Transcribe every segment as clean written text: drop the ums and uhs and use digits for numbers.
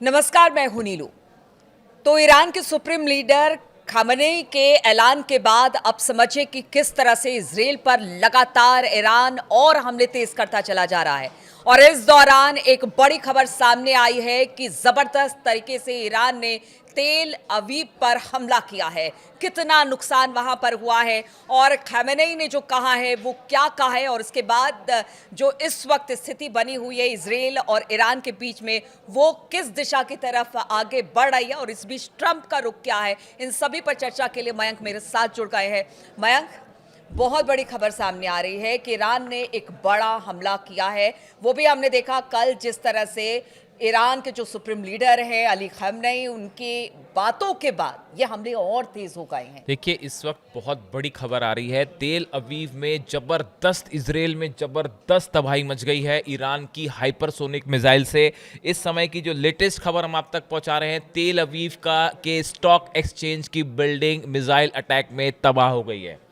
नमस्कार, मैं हूं नीलू। तो ईरान के सुप्रीम लीडर खामेनेई के ऐलान के बाद अब समझिए कि किस तरह से इजराइल पर लगातार ईरान और हमले तेज करता चला जा रहा है। और इस दौरान एक बड़ी खबर सामने आई है कि जबरदस्त तरीके से ईरान ने तेल अवीव पर हमला किया है। कितना नुकसान वहां पर हुआ है और खामेनेई ने जो कहा है वो क्या कहा है, और उसके बाद जो इस वक्त स्थिति बनी हुई है इजराइल और ईरान के बीच में, वो किस दिशा की तरफ आगे बढ़ रही है और इस बीच ट्रंप का रुख क्या है, इन सभी पर चर्चा के लिए मयंक मेरे साथ जुड़ गए हैं। मयंक, बहुत बड़ी खबर सामने आ रही है कि ईरान ने एक बड़ा हमला किया है। वो भी हमने देखा कल जिस तरह से ईरान के जो सुप्रीम लीडर हैं अली खamenei, उनकी बातों के बाद ये हमले और तेज हो गए हैं। देखिए, इस वक्त बहुत बड़ी खबर आ रही है। तेल अवीव में जबरदस्त, इजराइल में जबरदस्त तबाही मच गई है ईरान की हाइपरसोनिक मिसाइल से। इस समय की जो लेटेस्ट खबर हम आप तक पहुंचा रहे हैं, तेल अवीव का के स्टॉक एक्सचेंज की बिल्डिंग मिसाइल अटैक में तबाह हो गई है।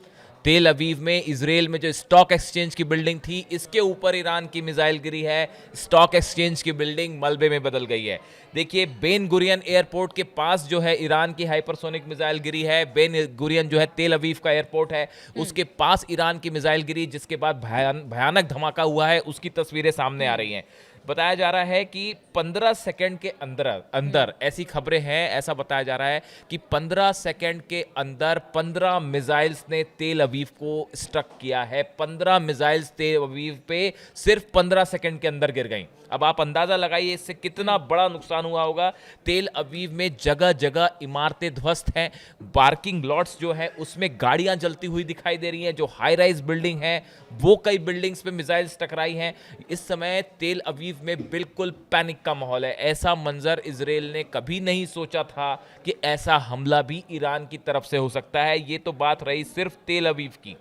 तेल अवीव में इजराइल में जो स्टॉक एक्सचेंज की बिल्डिंग थी, इसके ऊपर ईरान की मिसाइल गिरी है। स्टॉक एक्सचेंज की बिल्डिंग मलबे में बदल गई है। देखिए, बेन गुरियन एयरपोर्ट के पास जो है ईरान की हाइपरसोनिक मिसाइल गिरी है। बेन गुरियन जो है तेल अवीव का एयरपोर्ट है, उसके पास ईरान की मिसाइल गिरी, जिसके बाद भयानक धमाका हुआ है। उसकी तस्वीरें सामने आ रही हैं। बताया जा रहा है कि 15 सेकंड के अंदर ऐसी खबरें हैं, ऐसा बताया जा रहा है कि 15 सेकंड के अंदर 15 मिसाइल्स ने तेल अवीव को स्ट्रक किया है। 15 मिसाइल्स तेल अवीव पे सिर्फ 15 सेकंड के अंदर गिर गई। अब आप अंदाजा लगाइए इससे कितना बड़ा नुकसान हुआ होगा। तेल अवीव में जगह जगह इमारतें ध्वस्त हैं। पार्किंग लॉट्स जो है उसमें गाड़ियां जलती हुई दिखाई दे रही हैं। जो हाई राइज बिल्डिंग है, वो कई बिल्डिंग्स पे मिसाइल्स टकराई हैं। इस समय तेल अवीव में बिल्कुल पैनिक का माहौल है। ऐसा मंजर इजराइल ने कभी नहीं सोचा था कि ऐसा हमला भी ईरान की तरफ से हो सकता है। ये तो बात रही सिर्फ तेल अवीव की।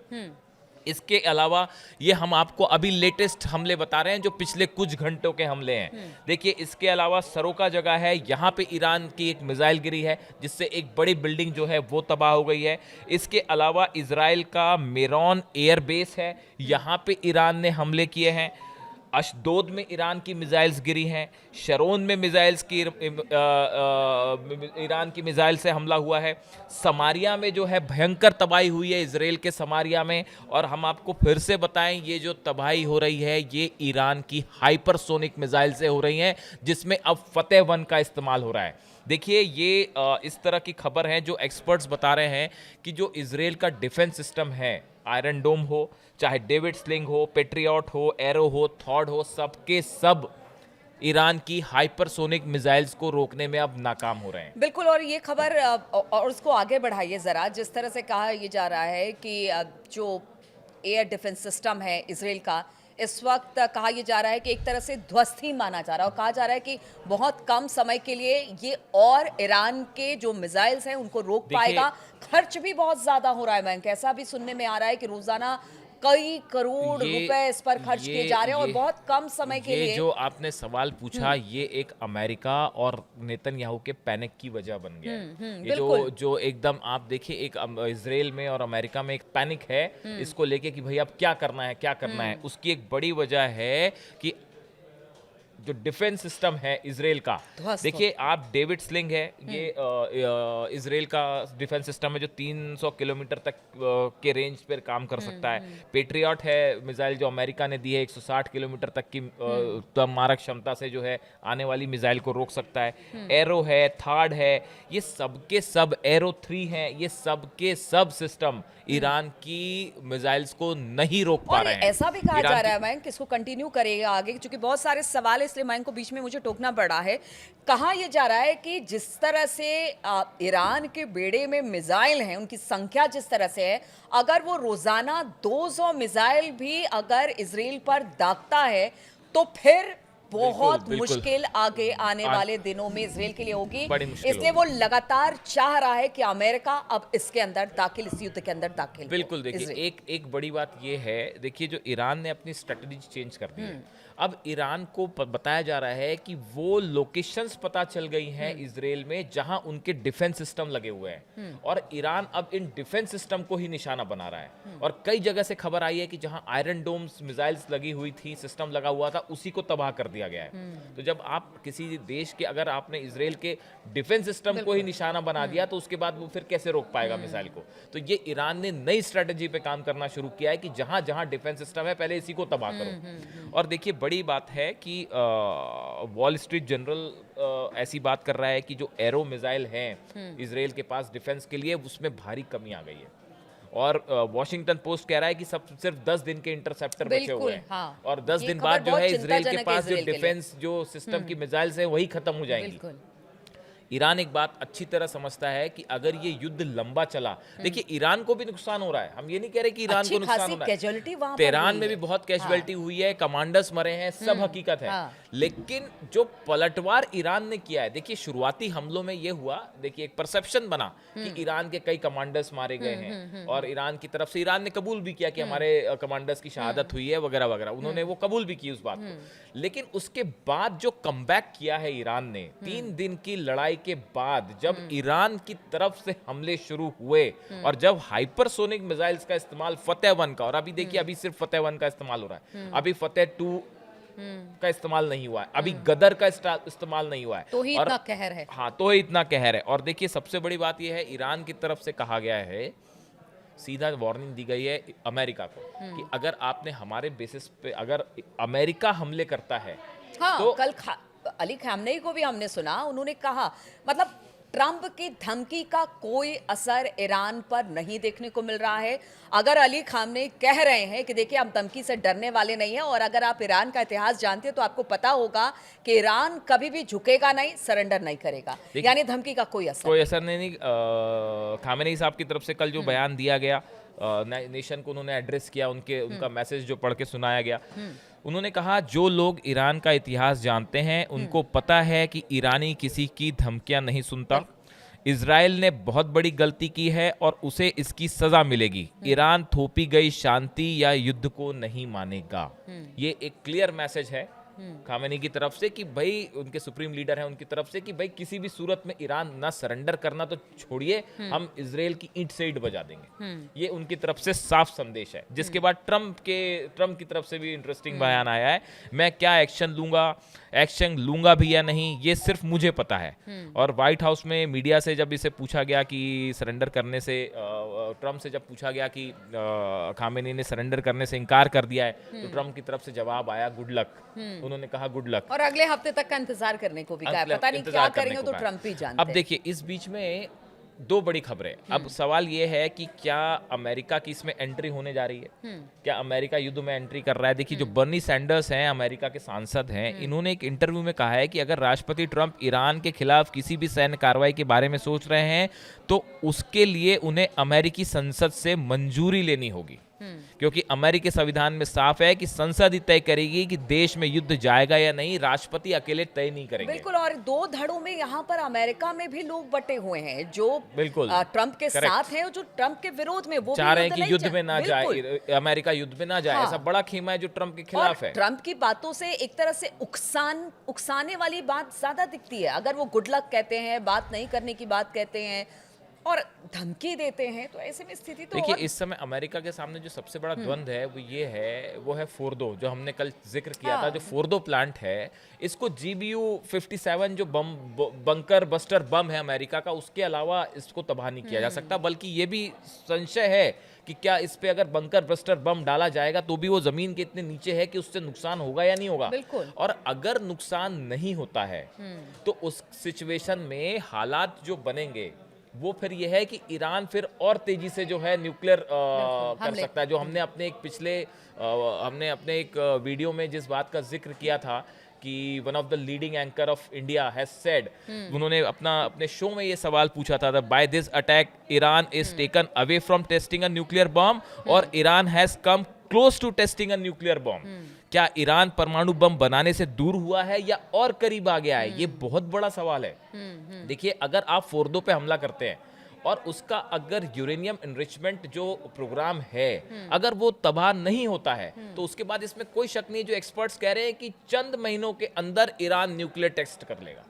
इसके अलावा ये हम आपको अभी लेटेस्ट हमले बता रहे हैं, जो पिछले कुछ घंटों के हमले हैं। देखिए, इसके अलावा सरोका जगह है, यहाँ पे ईरान की एक मिसाइल गिरी है, जिससे एक बड़ी बिल्डिंग जो है वो तबाह हो गई है। इसके अलावा इजराइल का मेरॉन एयरबेस है, यहाँ पे ईरान ने हमले किए हैं। अशदोद में ईरान की मिसाइल्स गिरी हैं। शरोन में मिसाइल्स की ईरान की मिसाइल से हमला हुआ है। समारिया में जो है भयंकर तबाही हुई है इजराइल के समारिया में। और हम आपको फिर से बताएं, ये जो तबाही हो रही है ये ईरान की हाइपरसोनिक मिसाइल से हो रही है, जिसमें अब फतेह 1 का इस्तेमाल हो रहा है। देखिए, ये इस तरह की खबर है जो एक्सपर्ट्स बता रहे हैं कि जो इजराइल का डिफेंस सिस्टम है, आयरन डोम हो, चाहे डेविड स्लिंग हो, पेट्रियट हो, एरो हो, थॉड हो, सबके सब ईरान की हाइपरसोनिक मिसाइल्स को रोकने में अब नाकाम हो रहे हैं। बिल्कुल, और ये खबर और उसको आगे बढ़ाइए ज़रा। जिस तरह से कहा ये जा रहा है कि जो एयर डिफेंस सिस्टम है इजराइल का, इस वक्त कहा यह जा रहा है कि एक तरह से ध्वस्त ही माना जा रहा है, और कहा जा रहा है कि बहुत कम समय के लिए ये और ईरान के जो मिसाइल्स हैं उनको रोक पाएगा। खर्च भी बहुत ज़्यादा हो रहा है बैंक, ऐसा भी सुनने में आ रहा है कि रोज़ाना कई करोड़ रुपए इस पर खर्च किए जा रहे हैं और बहुत कम समय के लिए। ये जो आपने सवाल पूछा, ये एक अमेरिका और नेतन्याहू के पैनिक की वजह बन गया है। ये जो एकदम आप देखिए, एक इजराइल में और अमेरिका में एक पैनिक है इसको लेके कि भाई अब क्या करना है, क्या करना है। उसकी एक बड़ी वजह है कि जो डिफेंस सिस्टम है इजराइल का, देखिए आप, डेविड स्लिंग है, ये इजराइल का डिफेंस सिस्टम है जो 300 किलोमीटर तक के रेंज पर काम कर सकता है। पेट्रियट है मिसाइल जो अमेरिका ने दी है, 160 किलोमीटर तक की मारक क्षमता से जो है आने वाली मिसाइल को रोक सकता है। एरो है, थार्ड है, ये सबके सब, एरो 3 है, ये सबके सब सिस्टम ईरान की मिसाइल्स को नहीं रोक पा रहे हैं। ऐसा भी कहा जा रहा है मयंक, इसको कंटिन्यू करेगा आगे, क्योंकि बहुत सारे सवाल है, इसलिए मयंक को बीच में मुझे टोकना पड़ रहा है। कहा यह जा रहा है कि जिस तरह से ईरान के बेड़े में मिसाइल हैं, उनकी संख्या जिस तरह से है, अगर वो रोजाना 200 मिसाइल भी अगर इजराइल पर दागता है तो फिर बहुत मुश्किल आगे आने वाले दिनों में इजराइल के लिए होगी। इसलिए वो लगातार चाह रहा है कि अमेरिका अब इसके अंदर दाखिल, इस युद्ध के अंदर दाखिल। बिल्कुल, देखिए एक बड़ी बात ये है, देखिए जो ईरान ने अपनी स्ट्रेटजी चेंज कर दी है। अब ईरान को बताया जा रहा है कि वो लोकेशंस पता चल गई हैं इजराइल में जहां उनके डिफेंस सिस्टम लगे हुए हैं, और ईरान अब इन डिफेंस सिस्टम को ही निशाना बना रहा है। और कई जगह से खबर आई है कि जहां आयरन डोम्स मिसाइल्स लगी हुई थी, सिस्टम लगा हुआ था, उसी को तबाह कर दिया गया है। तो जब आप किसी देश के, अगर आपने इजराइल के डिफेंस सिस्टम को ही निशाना बना दिया, तो उसके बाद वो फिर कैसे रोक पाएगा मिसाइल को? तो ये ईरान ने नई स्ट्रेटेजी पे काम करना शुरू किया है कि जहां जहां डिफेंस सिस्टम है, पहले इसी को तबाह करो। और देखिए, बड़ी बात है कि वॉल स्ट्रीट जनरल ऐसी बात कर रहा है कि जो एरो मिसाइल हैं इजराइल के पास डिफेंस के लिए, उसमें भारी कमी आ गई है। और वॉशिंगटन पोस्ट कह रहा है कि सिर्फ 10 दिन के इंटरसेप्टर बचे हुए हैं। हाँ। और 10 दिन बाद जो है इजराइल के पास जो डिफेंस जो सिस्टम की मिसाइल्स हैं वही खत्म हो जाएंगी। ईरान एक बात अच्छी तरह समझता है कि अगर ये युद्ध लंबा चला, देखिए ईरान को भी नुकसान हो रहा है, हम ये नहीं कह रहे कि ईरान को नुकसान हो रहा है, तेहरान में भी बहुत कैजुअलिटी हुई है, कमांडर्स मरे हैं, सब हकीकत है। लेकिन जो पलटवार ईरान ने किया है, देखिए शुरुआती हमलों में ये हुआ, देखिए एक परसेप्शन बना कि ईरान के कई कमांडर्स मारे गए हैं, और ईरान की तरफ से ईरान ने कबूल भी किया कि हमारे कमांडर्स की शहादत हुई है वगैरह वगैरह, उन्होंने वो कबूल भी की उस बात को। लेकिन उसके बाद जो कमबैक किया है ईरान ने, 3 दिन की लड़ाई के बाद जब ईरान की तरफ से हमले शुरू हुए, और जब हाइपरसोनिक मिसाइल्स का इस्तेमाल फतेह 1 का, और अभी देखिए अभी सिर्फ फतेह 1 का इस्तेमाल हो रहा है, अभी फतेह 2 का इस्तेमाल नहीं हुआ है, अभी गदर का इस्तेमाल नहीं हुआ है, तो ही इतना कहर है। हाँ, तो ही इतना कहर है। और देखिए सबसे बड़ी बात यह है, ईरान की तरफ से कहा गया है, सीधा वार्निंग दी गई है अमेरिका को कि अगर आपने हमारे बेसिस पे, अगर अमेरिका हमले करता है, हाँ, तो कल अली खामनेई को भी हमने सुना, उन्होंने कहा, मतलब ट्रंप की धमकी का कोई असर ईरान पर नहीं देखने को मिल रहा है। अगर अली खामनेई कह रहे हैं कि देखिए हम धमकी से डरने वाले नहीं हैं, और अगर आप ईरान का इतिहास जानते हैं तो आपको पता होगा कि ईरान कभी भी झुकेगा नहीं, सरेंडर नहीं करेगा, यानी धमकी का कोई असर नहीं। खामेनेई साहब की तरफ से कल जो बयान दिया गया, नेशन को उन्होंने एड्रेस किया, उनका मैसेज जो पढ़ के सुनाया गया, उन्होंने कहा जो लोग ईरान का इतिहास जानते हैं उनको पता है कि ईरानी किसी की धमकियां नहीं सुनता। इजराइल ने बहुत बड़ी गलती की है और उसे इसकी सजा मिलेगी। ईरान थोपी गई शांति या युद्ध को नहीं मानेगा। ये एक क्लियर मैसेज है खामेनी की तरफ से कि भाई, उनके सुप्रीम लीडर हैं, उनकी तरफ से कि भाई किसी भी सूरत में ईरान ना सरेंडर करना तो छोड़िए, हम इजराइल की ईंट से ईंट बजा देंगे। ये उनकी तरफ से साफ संदेश है, जिसके बाद ट्रंप की तरफ से भी इंटरेस्टिंग बयान आया है, मैं क्या एक्शन लूंगा भी या नहीं ये सिर्फ मुझे पता है। और व्हाइट हाउस में मीडिया से जब इसे पूछा गया कि सरेंडर करने से, ट्रंप से जब पूछा गया कि खामेनी ने सरेंडर करने से इनकार कर दिया है, तो ट्रंप की तरफ से जवाब आया गुड लक। उन्होंने कहा गुड लक, और अगले हफ्ते तक का इंतजार करने को भी कहा, पता नहीं क्या करेंगे, तो ट्रंप ही जानते हैं। अब देखिए इस बीच में दो बड़ी खबरें। अब सवाल ये है कि क्या अमेरिका की इसमें एंट्री होने जा रही है, क्या अमेरिका युद्ध में एंट्री कर रहा है? देखिए जो बर्नी सैंडर्स हैं, अमेरिका के सांसद हैं, इन्होंने एक इंटरव्यू में कहा है कि अगर राष्ट्रपति ट्रंप ईरान के खिलाफ किसी भी सैन्य कार्रवाई के बारे में सोच रहे हैं तो उसके लिए उन्हें अमेरिकी संसद से मंजूरी लेनी होगी, क्योंकि अमेरिकी संविधान में साफ है कि संसद ही तय करेगी कि देश में युद्ध जाएगा या नहीं, राष्ट्रपति अकेले तय नहीं करेंगे। बिल्कुल, और दो धड़ों में यहाँ पर अमेरिका में भी लोग बटे हुए हैं, जो बिल्कुल ट्रंप के साथ हैं और जो ट्रंप के विरोध में, वो चाह रहे हैं कि युद्ध में ना जाए, अमेरिका युद्ध में ना जाए। ऐसा बड़ा खेमा है जो ट्रंप के खिलाफ है। ट्रंप की बातों से एक तरह से उकसाने वाली बात ज्यादा दिखती है। अगर वो गुड लक कहते हैं, बात नहीं करने की बात कहते हैं और धमकी देते हैं, तो ऐसे में स्थिति तो देखिए इस समय अमेरिका के सामने जो सबसे बड़ा द्वंद्व है वो है फोर्डो, जो हमने कल जिक्र किया था। जो फोर्डो प्लांट है, इसको GBU-57 जो बंकर बस्टर बम है अमेरिका का, उसके अलावा इसको तबाह नहीं किया जा सकता। बल्कि ये भी संशय है कि क्या इस पे अगर बंकर बस्टर बम डाला जाएगा तो भी वो जमीन के इतने नीचे है कि उससे नुकसान होगा या नहीं होगा। और अगर नुकसान नहीं होता है तो उस सिचुएशन में हालात जो बनेंगे वो फिर ये है कि ईरान फिर और तेजी से जो है न्यूक्लियर कर सकता है। जो हमने अपने एक वीडियो में जिस बात का जिक्र किया था कि one of the leading anchor of India has said, उन्होंने अपने शो में ये सवाल पूछा था, by this attack Iran is taken away from testing a nuclear bomb और Iran has come close to testing a nuclear bomb. क्या Iran परमाणु बम बनाने से दूर हुआ है या और करीब आ गया है? ये बहुत बड़ा सवाल है। देखिए अगर आप फोर्दो पे हमला करते हैं और उसका अगर यूरेनियम एनरिचमेंट जो प्रोग्राम है अगर वो तबाह नहीं होता है तो उसके बाद इसमें कोई शक नहीं, जो एक्सपर्ट्स कह रहे हैं कि चंद महीनों के अंदर ईरान न्यूक्लियर टेस्ट कर लेगा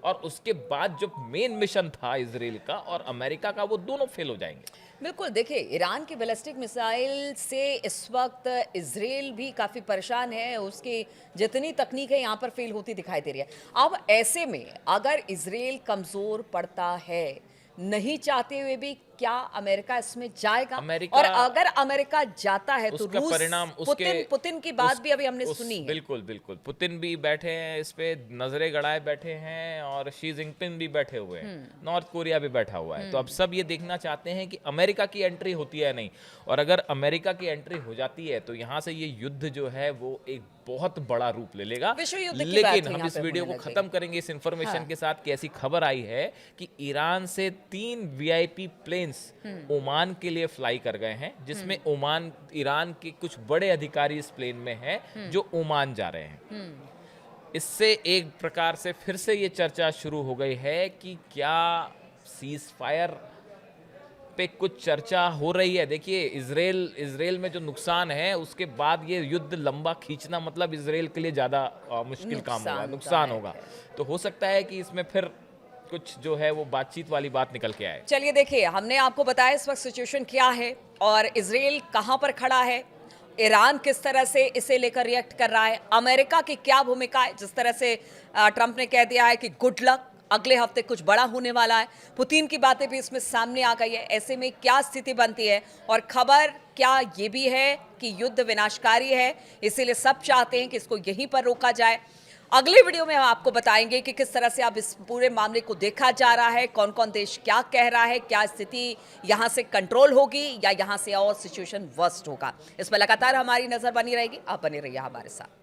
और उसके बाद जो मेन मिशन था इजराइल का और अमेरिका का वो दोनों फेल हो जाएंगे। बिल्कुल, देखिए ईरान की बैलिस्टिक मिसाइल से इस वक्त इजराइल भी काफ़ी परेशान है, उसकी जितनी तकनीक है यहाँ पर फेल होती दिखाई दे रही है। अब ऐसे में अगर इजराइल कमज़ोर पड़ता है, नहीं चाहते हुए भी, क्या अमेरिका इसमें जाएगा? और अगर अमेरिका जाता है तो रूस, परिणाम पुतिन की बात भी अभी हमने सुनी है। बिल्कुल बिल्कुल, पुतिन भी बैठे हैं इस पे, नजरें गड़ाए बैठे हैं और शी जिनपिंग भी बैठे हुए हैं, नॉर्थ कोरिया भी बैठा हुआ है। तो अब सब ये देखना चाहते हैं कि अमेरिका की एंट्री होती है नहीं, और अगर अमेरिका की एंट्री हो जाती है तो यहाँ से ये युद्ध जो है वो एक बहुत बड़ा रूप ले लेगा। लेकिन हम इस वीडियो को खत्म करेंगे इस इंफॉर्मेशन के साथ कि ऐसी खबर आई है कि ईरान से 3 वीआईपी प्लेन्स ओमान के लिए फ्लाई कर गए हैं, जिसमें ओमान, ईरान के कुछ बड़े अधिकारी इस प्लेन में हैं जो ओमान जा रहे हैं। इससे एक प्रकार से फिर से ये चर्चा शुरू हो गई है कि क्या सीज फायर पे कुछ चर्चा हो रही है। देखिए इजराइल में जो नुकसान है उसके बाद ये युद्ध लंबा खींचना मतलब इजराइल के लिए ज्यादा मुश्किल काम होगा, नुकसान होगा। तो हो सकता है कि इसमें फिर कुछ जो है वो बातचीत वाली बात निकल के आए। चलिए देखिए, हमने आपको बताया इस वक्त सिचुएशन क्या है और इजराइल कहां पर खड़ा है, ईरान किस तरह से इसे लेकर रिएक्ट कर रहा है, अमेरिका की क्या भूमिका है। जिस तरह से ट्रंप ने कह दिया है कि गुड लक, अगले हफ्ते कुछ बड़ा होने वाला है, पुतिन की बातें भी इसमें सामने आ गई है। ऐसे में क्या स्थिति बनती है और खबर क्या ये भी है कि युद्ध विनाशकारी है, इसीलिए सब चाहते हैं कि इसको यहीं पर रोका जाए। अगले वीडियो में हम आपको बताएंगे कि किस तरह से अब इस पूरे मामले को देखा जा रहा है, कौन कौन देश क्या कह रहा है, क्या स्थिति यहां से कंट्रोल होगी या यहां से और सिचुएशन वर्स्ट होगा। इस पर लगातार हमारी नजर बनी रहेगी, आप बने रहिए हमारे साथ।